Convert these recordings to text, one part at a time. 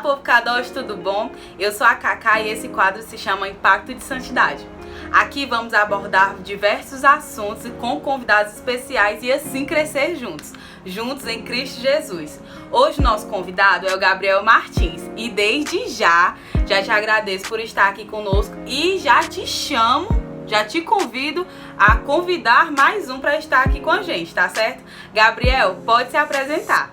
povo K2, tudo bom? Eu sou a Cacá e esse quadro se chama Impacto de Santidade. Aqui vamos abordar diversos assuntos com convidados especiais e assim crescer juntos em Cristo Jesus. Hoje nosso convidado é o Gabriel Martins e desde já te agradeço por estar aqui conosco e já te convido a convidar mais um para estar aqui com a gente, tá certo? Gabriel, pode se apresentar.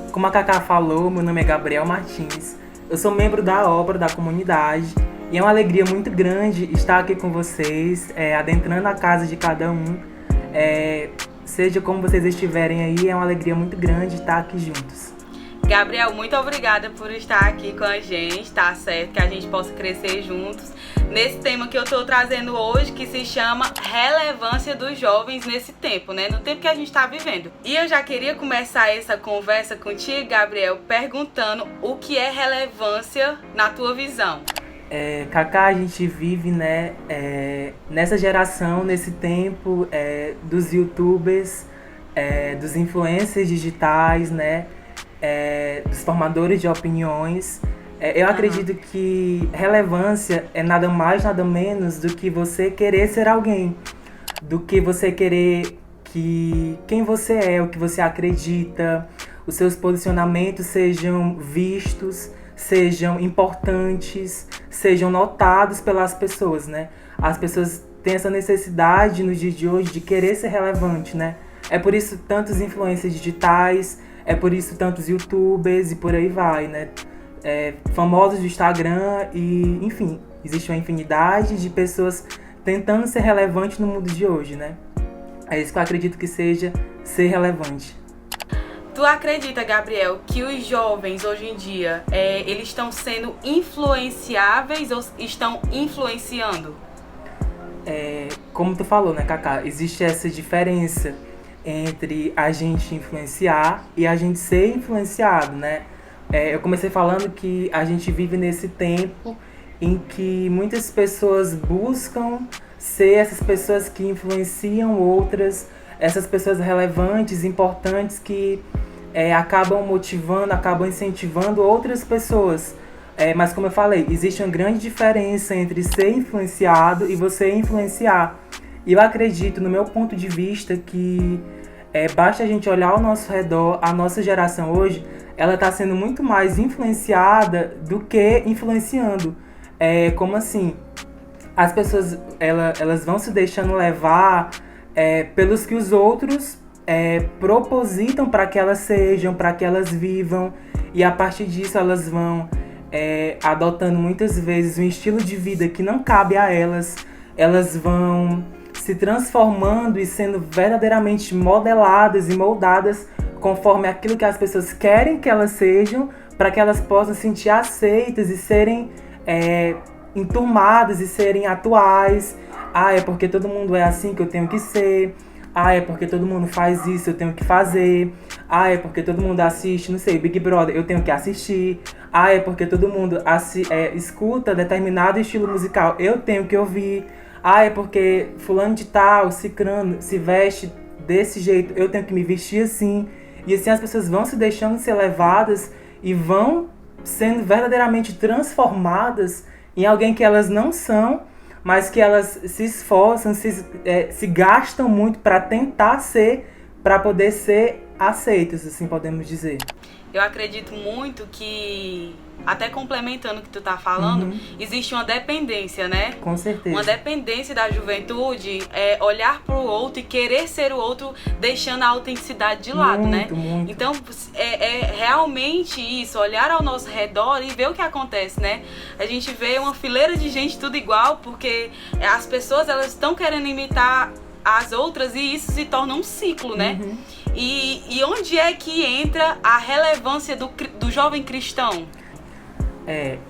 Como a Cacá falou, meu nome é Gabriel Martins, eu sou membro da obra da comunidade e é uma alegria muito grande estar aqui com vocês, adentrando a casa de cada um. Seja como vocês estiverem aí, é uma alegria muito grande estar aqui juntos. Gabriel, muito obrigada por estar aqui com a gente, tá certo? Que a gente possa crescer juntos nesse tema que eu tô trazendo hoje, que se chama relevância dos jovens nesse tempo, né? No tempo que a gente tá vivendo. E eu já queria começar essa conversa contigo, Gabriel, perguntando o que é relevância na tua visão. Cacá, a gente vive, né, nessa geração, nesse tempo dos youtubers, dos influencers digitais, né, dos formadores de opiniões. Eu acredito que relevância é nada mais, nada menos do que você querer ser alguém, do que você querer que quem você é, o que você acredita, os seus posicionamentos sejam vistos, sejam importantes, sejam notados pelas pessoas, né? As pessoas têm essa necessidade nos dias de hoje de querer ser relevante, né? É por isso tantos influencers digitais, é por isso tantos youtubers e por aí vai, né? Famosos do Instagram e, enfim, existe uma infinidade de pessoas tentando ser relevante no mundo de hoje, né? É isso que eu acredito que seja ser relevante. Tu acredita, Gabriel, que os jovens hoje em dia, eles estão sendo influenciáveis ou estão influenciando? Como tu falou, né, Cacá? Existe essa diferença entre a gente influenciar e a gente ser influenciado, né? Eu comecei falando que a gente vive nesse tempo em que muitas pessoas buscam ser essas pessoas que influenciam outras, essas pessoas relevantes, importantes, que acabam motivando, acabam incentivando outras pessoas. Mas como eu falei, existe uma grande diferença entre ser influenciado e você influenciar. E eu acredito, no meu ponto de vista, que basta a gente olhar ao nosso redor, a nossa geração hoje, ela está sendo muito mais influenciada do que influenciando. Como assim? As pessoas elas vão se deixando levar pelos que os outros propositam para que elas sejam, para que elas vivam, e a partir disso elas vão adotando muitas vezes um estilo de vida que não cabe a elas. Elas vão se transformando e sendo verdadeiramente modeladas e moldadas conforme aquilo que as pessoas querem que elas sejam, para que elas possam se sentir aceitas e serem enturmadas e serem atuais. É porque todo mundo é assim que eu tenho que ser. É porque todo mundo faz isso, eu tenho que fazer. É porque todo mundo assiste, não sei, Big Brother, eu tenho que assistir. É porque todo mundo escuta determinado estilo musical, eu tenho que ouvir. É porque fulano de tal, cicrano, se veste desse jeito, eu tenho que me vestir assim. E assim as pessoas vão se deixando ser levadas e vão sendo verdadeiramente transformadas em alguém que elas não são, mas que elas se esforçam, se gastam muito para tentar ser, para poder ser aceitas, assim podemos dizer. Eu acredito muito que, até complementando o que tu tá falando, existe uma dependência, né? Com certeza. Uma dependência da juventude, olhar pro outro e querer ser o outro, deixando a autenticidade de lado, né? Muito. Então, realmente isso, olhar ao nosso redor e ver o que acontece, né? A gente vê uma fileira de gente tudo igual, porque as pessoas, elas estão querendo imitar as outras e isso se torna um ciclo, né? E onde é que entra a relevância do jovem cristão?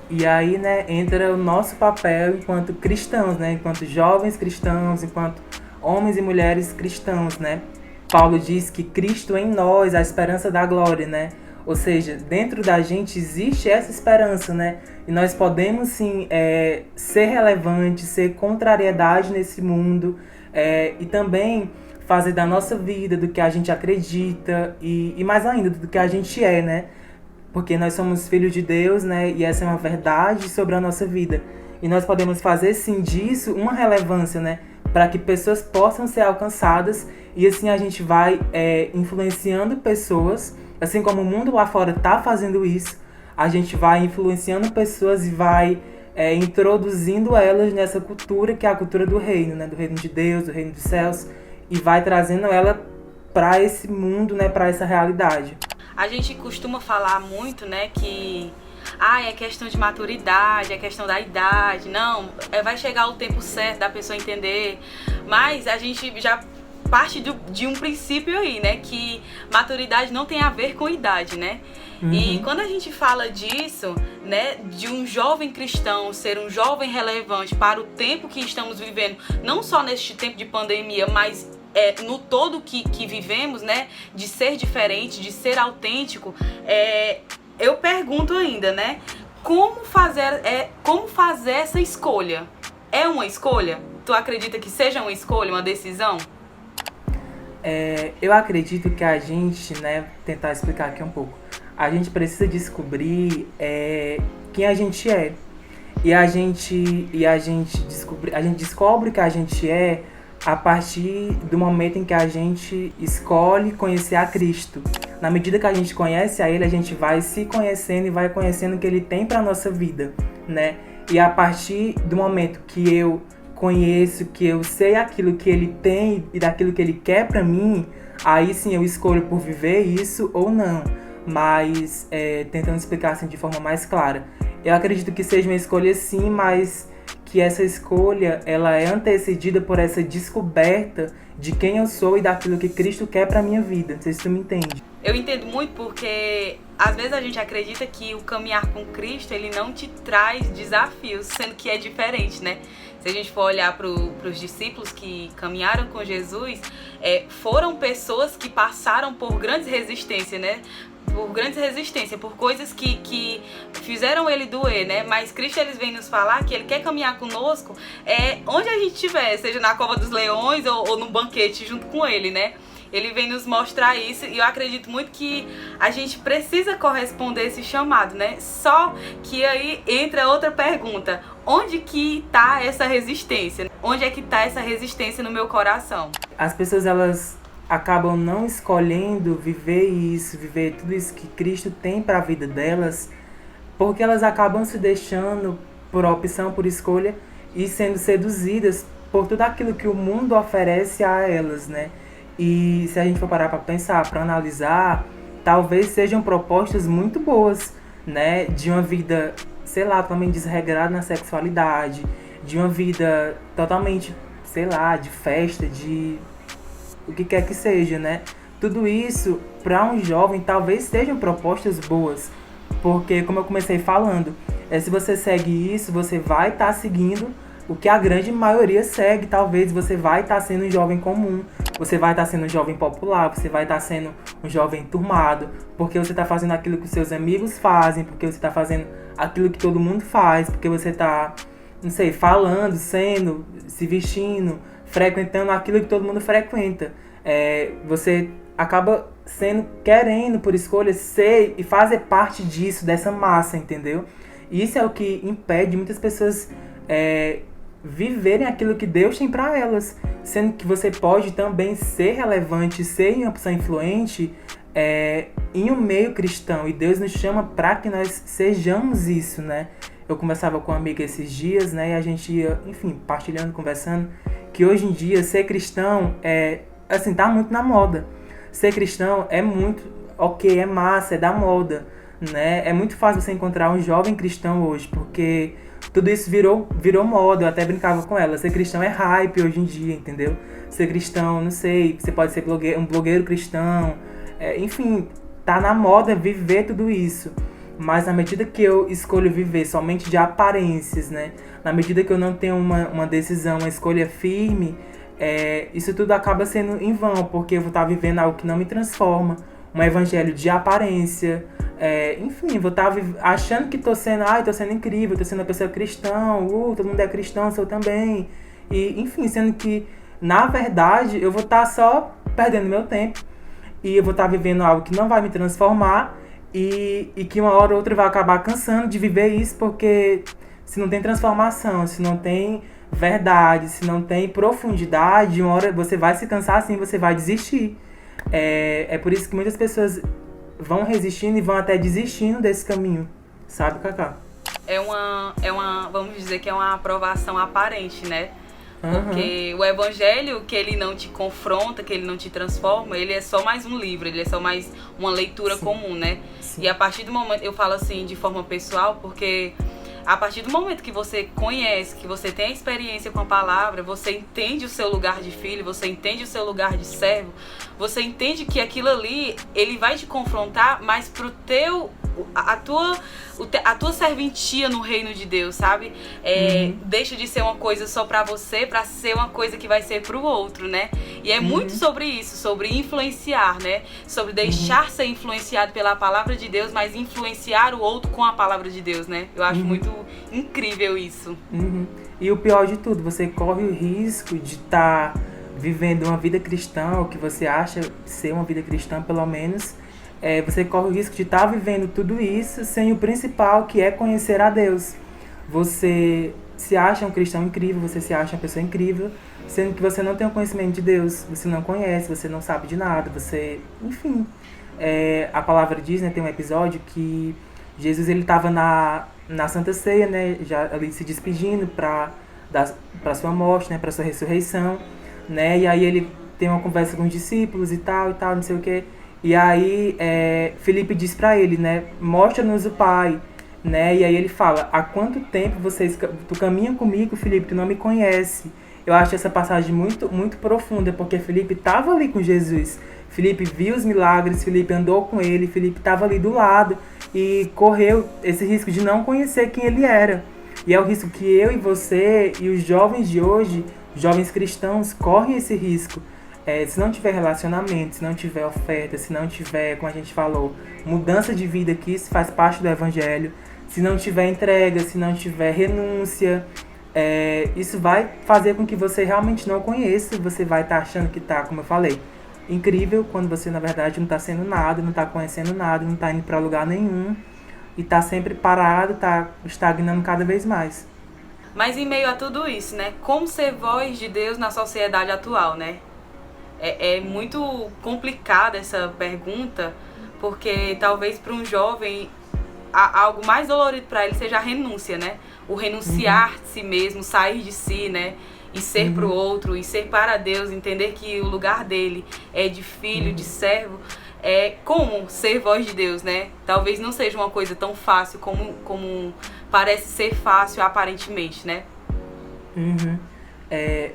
E aí, né, entra o nosso papel enquanto cristãos, né? Enquanto jovens cristãos, enquanto homens e mulheres cristãos, né? Paulo diz que Cristo em nós, a esperança da glória, né? Ou seja, dentro da gente existe essa esperança, né? E nós podemos, sim, ser relevantes, ser contrariedade nesse mundo, e também fazer da nossa vida, do que a gente acredita e mais ainda, do que a gente é, né? porque nós somos filhos de Deus, né? E essa é uma verdade sobre a nossa vida. E nós podemos fazer, sim, disso uma relevância, né? Para que pessoas possam ser alcançadas. E assim a gente vai influenciando pessoas, assim como o mundo lá fora está fazendo isso. A gente vai influenciando pessoas e vai introduzindo elas nessa cultura, que é a cultura do reino, né? Do reino de Deus, do reino dos céus. E vai trazendo ela para esse mundo, né? Para essa realidade. A gente costuma falar muito, né, que é questão de maturidade, é questão da idade, não, vai chegar o tempo certo da pessoa entender, mas a gente já parte de um princípio aí, né, que maturidade não tem a ver com idade, né? Uhum. E quando a gente fala disso, né, de um jovem cristão ser um jovem relevante para o tempo que estamos vivendo, não só neste tempo de pandemia, mas no todo que vivemos, né, de ser diferente, de ser autêntico, eu pergunto ainda, né, como fazer essa escolha? É uma escolha? Tu acredita que seja uma escolha, uma decisão? Eu acredito que a gente, né, tentar explicar aqui um pouco, a gente precisa descobrir quem a gente é. E a gente descobre que a gente é a partir do momento em que a gente escolhe conhecer a Cristo. Na medida que a gente conhece a Ele, a gente vai se conhecendo e vai conhecendo o que Ele tem para a nossa vida, né? E a partir do momento que eu conheço, que eu sei aquilo que Ele tem e daquilo que Ele quer para mim, aí sim eu escolho por viver isso ou não. Mas, tentando explicar assim de forma mais clara, eu acredito que seja uma escolha sim, mas que essa escolha ela é antecedida por essa descoberta de quem eu sou e daquilo que Cristo quer para minha vida. Não sei se tu me entende. Eu entendo muito porque às vezes a gente acredita que o caminhar com Cristo ele não te traz desafios, sendo que é diferente, né? Se a gente for olhar para os discípulos que caminharam com Jesus, foram pessoas que passaram por grandes resistências, né? Por coisas que fizeram ele doer, né? Mas Cristo, eles vem nos falar que ele quer caminhar conosco onde a gente estiver, seja na cova dos leões ou no banquete junto com ele, né? Ele vem nos mostrar isso e eu acredito muito que a gente precisa corresponder a esse chamado, né? Só que aí entra outra pergunta. Onde que tá essa resistência? Onde é que tá essa resistência no meu coração? As pessoas, elas acabam não escolhendo viver isso, viver tudo isso que Cristo tem para a vida delas, porque elas acabam se deixando por opção, por escolha, e sendo seduzidas por tudo aquilo que o mundo oferece a elas, né? E se a gente for parar para pensar, para analisar, talvez sejam propostas muito boas, né? De uma vida, sei lá, totalmente desregrada na sexualidade, de uma vida totalmente, sei lá, de festa, de o que quer que seja, né? Tudo isso, para um jovem, talvez sejam propostas boas, porque, como eu comecei falando, se você segue isso, você vai estar seguindo o que a grande maioria segue. Talvez você vai estar sendo um jovem comum, você vai estar sendo um jovem popular, você vai estar sendo um jovem turmado, porque você está fazendo aquilo que os seus amigos fazem, porque você está fazendo aquilo que todo mundo faz, porque você está, não sei, falando, sendo, se vestindo, frequentando aquilo que todo mundo frequenta. Você acaba querendo por escolha ser e fazer parte disso, dessa massa, entendeu? E isso é o que impede muitas pessoas viverem aquilo que Deus tem para elas, sendo que você pode também ser relevante, ser uma pessoa influente em um meio cristão, e Deus nos chama para que nós sejamos isso, né? Eu conversava com uma amiga esses dias, né, e a gente ia, enfim, partilhando, conversando, que hoje em dia ser cristão assim, tá muito na moda. Ser cristão é muito ok, é massa, é da moda, né? É muito fácil você encontrar um jovem cristão hoje, porque tudo isso virou moda. Eu até brincava com ela, ser cristão é hype hoje em dia, entendeu? Ser cristão, não sei, você pode ser um blogueiro cristão, enfim, tá na moda viver tudo isso. Mas na medida que eu escolho viver somente de aparências, né? Na medida que eu não tenho uma decisão, uma escolha firme, isso tudo acaba sendo em vão, porque eu vou estar vivendo algo que não me transforma, um evangelho de aparência, enfim, vou estar achando que tô sendo incrível, tô sendo uma pessoa cristã, todo mundo é cristão, sou também, e enfim, sendo que, na verdade, eu vou estar só perdendo meu tempo, e eu vou estar vivendo algo que não vai me transformar, e que uma hora ou outra vai acabar cansando de viver isso, porque se não tem transformação, se não tem verdade, se não tem profundidade, uma hora você vai se cansar assim, você vai desistir. É por isso que muitas pessoas vão resistindo e vão até desistindo desse caminho, sabe, Cacá? Vamos dizer que é uma aprovação aparente, né? Porque o evangelho, que ele não te confronta, que ele não te transforma, ele é só mais um livro, ele é só mais uma leitura comum, né? Sim. E a partir do momento, eu falo assim de forma pessoal, porque a partir do momento que você conhece, que você tem a experiência com a palavra, você entende o seu lugar de filho, você entende o seu lugar de servo, você entende que aquilo ali, ele vai te confrontar, mas pro teu... A tua serventia no reino de Deus, sabe? Deixa de ser uma coisa só pra você, pra ser uma coisa que vai ser pro outro, né? E é muito sobre isso, sobre influenciar, né? Sobre deixar ser influenciado pela palavra de Deus, mas influenciar o outro com a palavra de Deus, né? Eu acho muito incrível isso. E o pior de tudo, você corre o risco de estar vivendo uma vida cristã, ou que você acha ser uma vida cristã, pelo menos... você corre o risco de estar vivendo tudo isso sem o principal, que é conhecer a Deus. Você se acha um cristão incrível, você se acha uma pessoa incrível, sendo que você não tem o conhecimento de Deus, você não conhece, você não sabe de nada, você... Enfim, a palavra diz, né, tem um episódio que Jesus estava na Santa Ceia, né, já ali se despedindo para sua morte, né, para sua ressurreição, né, e aí ele tem uma conversa com os discípulos e tal, não sei o quê. E aí, Felipe diz pra ele, né, mostra-nos o Pai, né, e aí ele fala, há quanto tempo tu caminha comigo, Felipe, tu não me conhece. Eu acho essa passagem muito, muito profunda, porque Felipe estava ali com Jesus, Felipe viu os milagres, Felipe andou com ele, Felipe estava ali do lado e correu esse risco de não conhecer quem ele era. E é o risco que eu e você e os jovens de hoje, jovens cristãos, correm esse risco. Se não tiver relacionamento, se não tiver oferta, se não tiver, como a gente falou, mudança de vida, que isso faz parte do evangelho, se não tiver entrega, se não tiver renúncia, isso vai fazer com que você realmente não conheça, você vai estar achando que está, como eu falei, incrível, quando você na verdade não está sendo nada, não está conhecendo nada, não está indo para lugar nenhum, e está sempre parado, está estagnando cada vez mais. Mas em meio a tudo isso, né, como ser voz de Deus na sociedade atual, né? É muito complicada essa pergunta, porque talvez para um jovem algo mais dolorido para ele seja a renúncia, né? O renunciar de si mesmo, sair de si, né? E ser para o outro, e ser para Deus, entender que o lugar dele é de filho, de servo. Como ser voz de Deus, né? Talvez não seja uma coisa tão fácil como parece ser fácil aparentemente, né?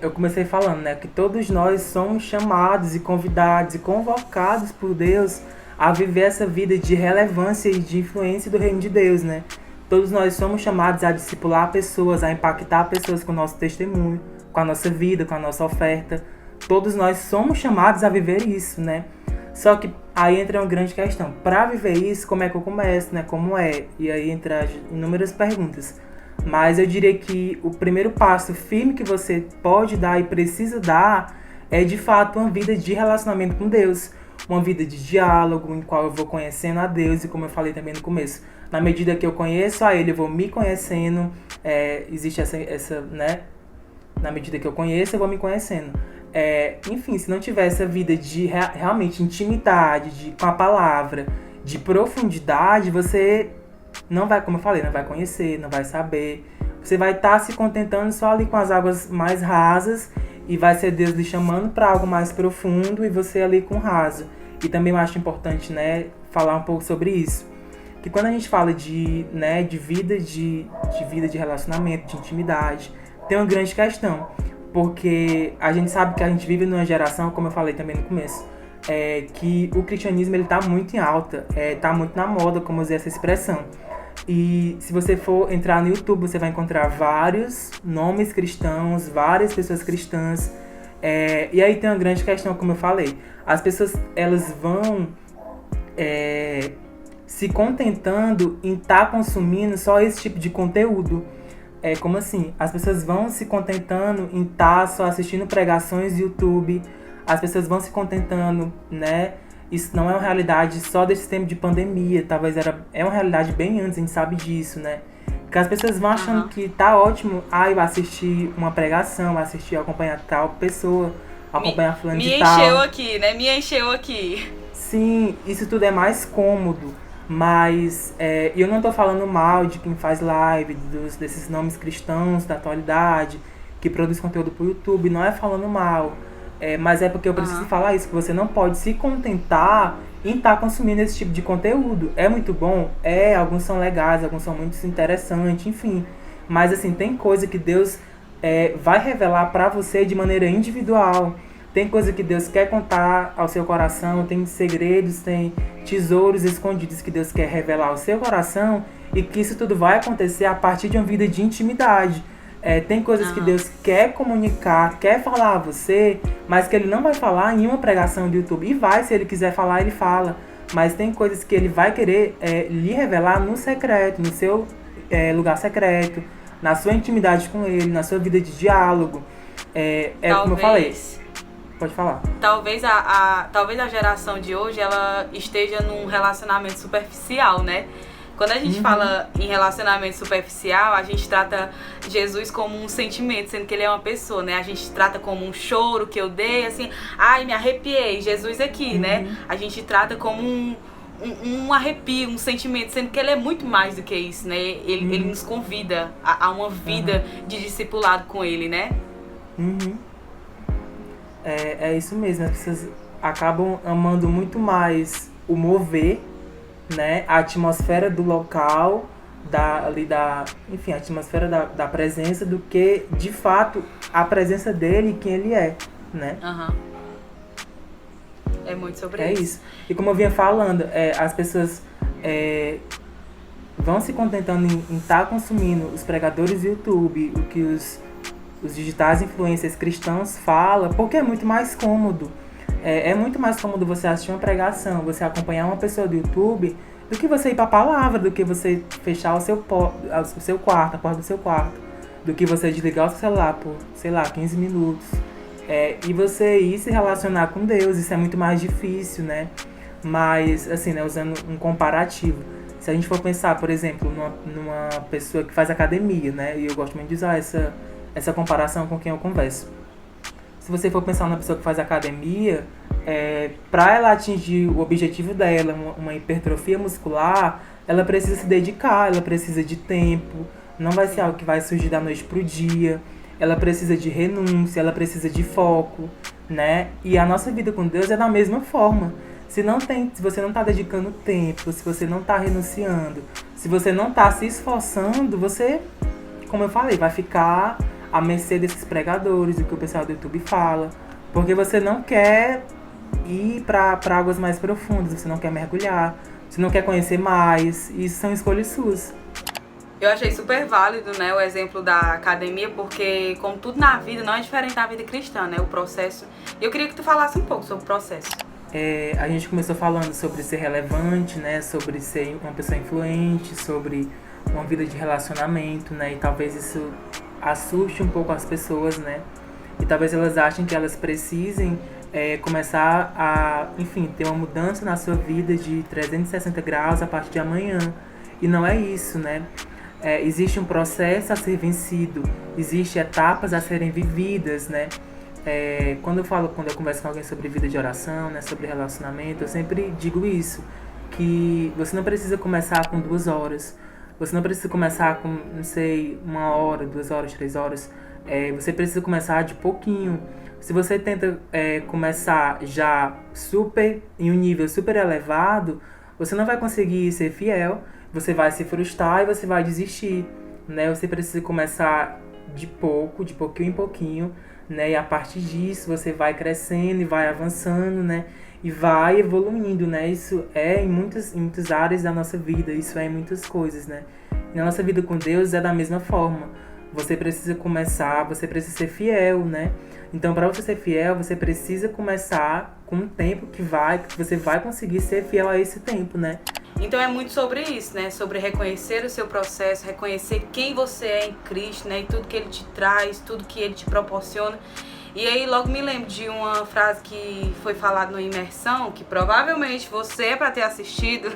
Eu comecei falando, né, que todos nós somos chamados e convidados e convocados por Deus a viver essa vida de relevância e de influência do reino de Deus, né? Todos nós somos chamados a discipular pessoas, a impactar pessoas com o nosso testemunho, com a nossa vida, com a nossa oferta. Todos nós somos chamados a viver isso, né? Só que aí entra uma grande questão. Para viver isso, como é que eu começo, né? Como é? E aí entra as inúmeras perguntas. Mas eu diria que o primeiro passo firme que você pode dar e precisa dar é de fato uma vida de relacionamento com Deus. Uma vida de diálogo, em qual eu vou conhecendo a Deus, e como eu falei também no começo, na medida que eu conheço a Ele, eu vou me conhecendo, existe essa, né? Na medida que eu conheço, eu vou me conhecendo. Enfim, se não tiver essa vida de realmente intimidade, com a palavra, de profundidade, você não vai, como eu falei, não vai conhecer, não vai saber. Você vai estar se contentando só ali com as águas mais rasas, e vai ser Deus lhe chamando para algo mais profundo e você ali com raso. E também eu acho importante, né, falar um pouco sobre isso. Que quando a gente fala de vida de relacionamento, de intimidade, tem uma grande questão. Porque a gente sabe que a gente vive numa geração, como eu falei também no começo, que o cristianismo ele tá muito em alta, tá muito na moda, como eu usei essa expressão. E se você for entrar no YouTube, você vai encontrar vários nomes cristãos, várias pessoas cristãs. E aí tem uma grande questão, como eu falei. As pessoas, elas vão se contentando em estar consumindo só esse tipo de conteúdo. Como assim? As pessoas vão se contentando em estar só assistindo pregações do YouTube. As pessoas vão se contentando, né, isso não é uma realidade só desse tempo de pandemia, talvez é uma realidade bem antes, a gente sabe disso, né? Porque as pessoas vão achando que tá ótimo, eu assistir uma pregação, assistir, acompanhar tal pessoa, acompanhar fulano de tal. Me encheu aqui, né? Me encheu aqui. Sim, isso tudo é mais cômodo, mas eu não tô falando mal de quem faz live, desses nomes cristãos da atualidade, que produz conteúdo pro YouTube, não é falando mal. Mas é porque eu preciso falar isso, que você não pode se contentar em estar consumindo esse tipo de conteúdo. É muito bom? Alguns são legais, alguns são muito interessantes, enfim. Mas assim, tem coisa que Deus vai revelar pra você de maneira individual. Tem coisa que Deus quer contar ao seu coração, tem segredos, tem tesouros escondidos que Deus quer revelar ao seu coração, e que isso tudo vai acontecer a partir de uma vida de intimidade. Tem coisas que Deus quer comunicar, quer falar a você, mas que Ele não vai falar em uma pregação do YouTube. E se Ele quiser falar, Ele fala. Mas tem coisas que Ele vai querer lhe revelar no secreto, no seu lugar secreto, na sua intimidade com Ele, na sua vida de diálogo. Como eu falei. Pode falar. Talvez a geração de hoje ela esteja num relacionamento superficial, né? Quando a gente fala em relacionamento superficial, a gente trata Jesus como um sentimento, sendo que ele é uma pessoa, né? A gente trata como um choro que eu dei, assim, me arrepiei, Jesus aqui, né? A gente trata como um arrepio, um sentimento, sendo que ele é muito mais do que isso, né? Ele nos convida a uma vida de discipulado com ele, né? É isso mesmo, as pessoas acabam amando muito mais o mover, né, a atmosfera do local, enfim, a atmosfera da presença, do que, de fato, a presença dele e quem ele é, né? É muito sobre isso. É isso. E como eu vinha falando, as pessoas vão se contentando em estar consumindo os pregadores do YouTube, o que os digitais influencers cristãos falam, porque é muito mais cômodo. É muito mais cômodo você assistir uma pregação, você acompanhar uma pessoa do YouTube, do que você ir para a palavra, do que você fechar o seu quarto, a porta do seu quarto, do que você desligar o seu celular por, 15 minutos. E você ir se relacionar com Deus, isso é muito mais difícil, né? Mas, assim, né, usando um comparativo, se a gente for pensar, por exemplo, numa pessoa que faz academia, né? E eu gosto muito de usar essa comparação com quem eu converso. Se você for pensar numa pessoa que faz academia, para ela atingir o objetivo dela, uma hipertrofia muscular, ela precisa se dedicar, ela precisa de tempo, não vai ser algo que vai surgir da noite pro dia, ela precisa de renúncia, ela precisa de foco, né? E a nossa vida com Deus é da mesma forma. Se você não está dedicando tempo, se você não está renunciando, se você não está se esforçando, você, como eu falei, vai ficar à mercê desses pregadores, do que o pessoal do YouTube fala, porque você não quer ir para águas mais profundas, você não quer mergulhar, você não quer conhecer mais, e isso são escolhas suas. Eu achei super válido, né, o exemplo da academia, porque como tudo na vida, não é diferente da vida cristã, né, o processo. Eu queria que tu falasse um pouco sobre o processo. A gente começou falando sobre ser relevante, né, sobre ser uma pessoa influente, sobre uma vida de relacionamento, né, e talvez isso assuste um pouco as pessoas, né? E talvez elas achem que elas precisem começar a, enfim, ter uma mudança na sua vida de 360 graus a partir de amanhã. E não é isso, né? Existe um processo a ser vencido, existem etapas a serem vividas, né? Quando eu converso com alguém sobre vida de oração, né, sobre relacionamento, eu sempre digo isso, que você não precisa começar com 2 horas. Você não precisa começar com, 1 hora, 2 horas, 3 horas. Você precisa começar de pouquinho. Se você tenta começar já em um nível super elevado, você não vai conseguir ser fiel, você vai se frustrar e você vai desistir, né? Você precisa começar de pouquinho em pouquinho, né? E a partir disso você vai crescendo e vai avançando, né? E vai evoluindo, né? Isso em muitas áreas da nossa vida, isso em muitas coisas, né? E na nossa vida com Deus é da mesma forma. Você precisa começar, você precisa ser fiel, né? Então, para você ser fiel, você precisa começar com um tempo que você vai conseguir ser fiel a esse tempo, né? Então é muito sobre isso, né? Sobre reconhecer o seu processo, reconhecer quem você é em Cristo, né? E tudo que Ele te traz, tudo que Ele te proporciona. E aí logo me lembro de uma frase que foi falada na imersão, que provavelmente você é para ter assistido,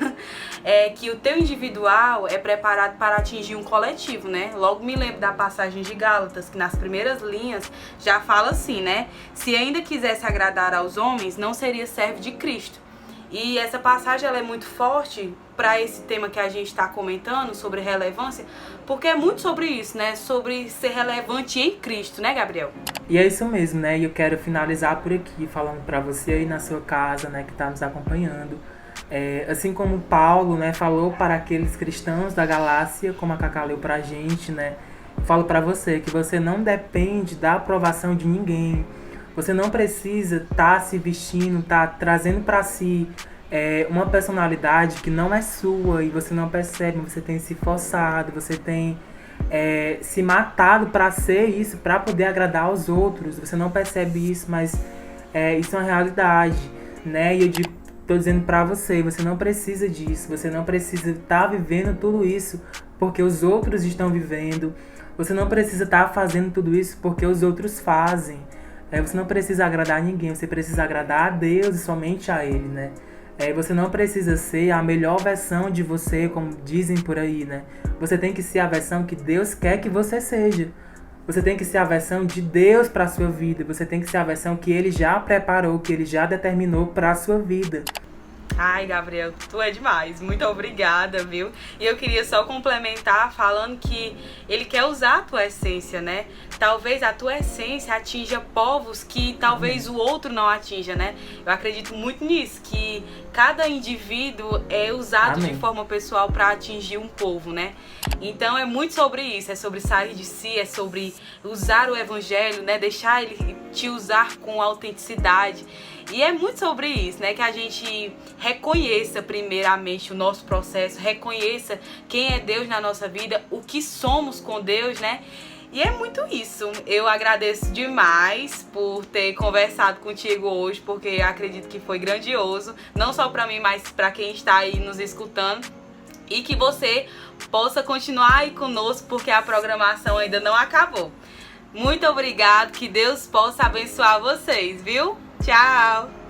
é que o teu individual é preparado para atingir um coletivo, né? Logo me lembro da passagem de Gálatas, que nas primeiras linhas já fala assim, né? Se ainda quisesse agradar aos homens, não seria servo de Cristo. E essa passagem ela é muito forte para esse tema que a gente está comentando sobre relevância, porque é muito sobre isso, né? Sobre ser relevante em Cristo, né, Gabriel? E é isso mesmo, né? E eu quero finalizar por aqui, falando para você aí na sua casa, né, que está nos acompanhando. Assim como Paulo, né, falou para aqueles cristãos da Galácia, como a Cacá leu pra gente, né? Falo para você que você não depende da aprovação de ninguém. Você não precisa estar se vestindo, trazendo para si uma personalidade que não é sua e você não percebe. Você tem se forçado, você tem se matado para ser isso, para poder agradar aos outros. Você não percebe isso, mas isso é uma realidade, né? E eu tô dizendo para você, você não precisa disso. Você não precisa estar vivendo tudo isso porque os outros estão vivendo. Você não precisa estar fazendo tudo isso porque os outros fazem. Você não precisa agradar a ninguém, você precisa agradar a Deus e somente a Ele, né? Você não precisa ser a melhor versão de você, como dizem por aí, né? Você tem que ser a versão que Deus quer que você seja. Você tem que ser a versão de Deus para a sua vida. Você tem que ser a versão que Ele já preparou, que Ele já determinou para a sua vida. Ai, Gabriel, tu é demais. Muito obrigada, viu? E eu queria só complementar falando que ele quer usar a tua essência, né? Talvez a tua essência atinja povos que talvez o outro não atinja, né? Eu acredito muito nisso, que cada indivíduo é usado de forma pessoal para atingir um povo, né? Então é muito sobre isso, é sobre sair de si, é sobre usar o evangelho, né? Deixar ele te usar com autenticidade. E é muito sobre isso, né? Que a gente reconheça primeiramente o nosso processo, reconheça quem é Deus na nossa vida, o que somos com Deus, né? E é muito isso. Eu agradeço demais por ter conversado contigo hoje, porque acredito que foi grandioso, não só para mim, mas para quem está aí nos escutando. E que você possa continuar aí conosco, porque a programação ainda não acabou. Muito obrigado, que Deus possa abençoar vocês, viu? Tchau!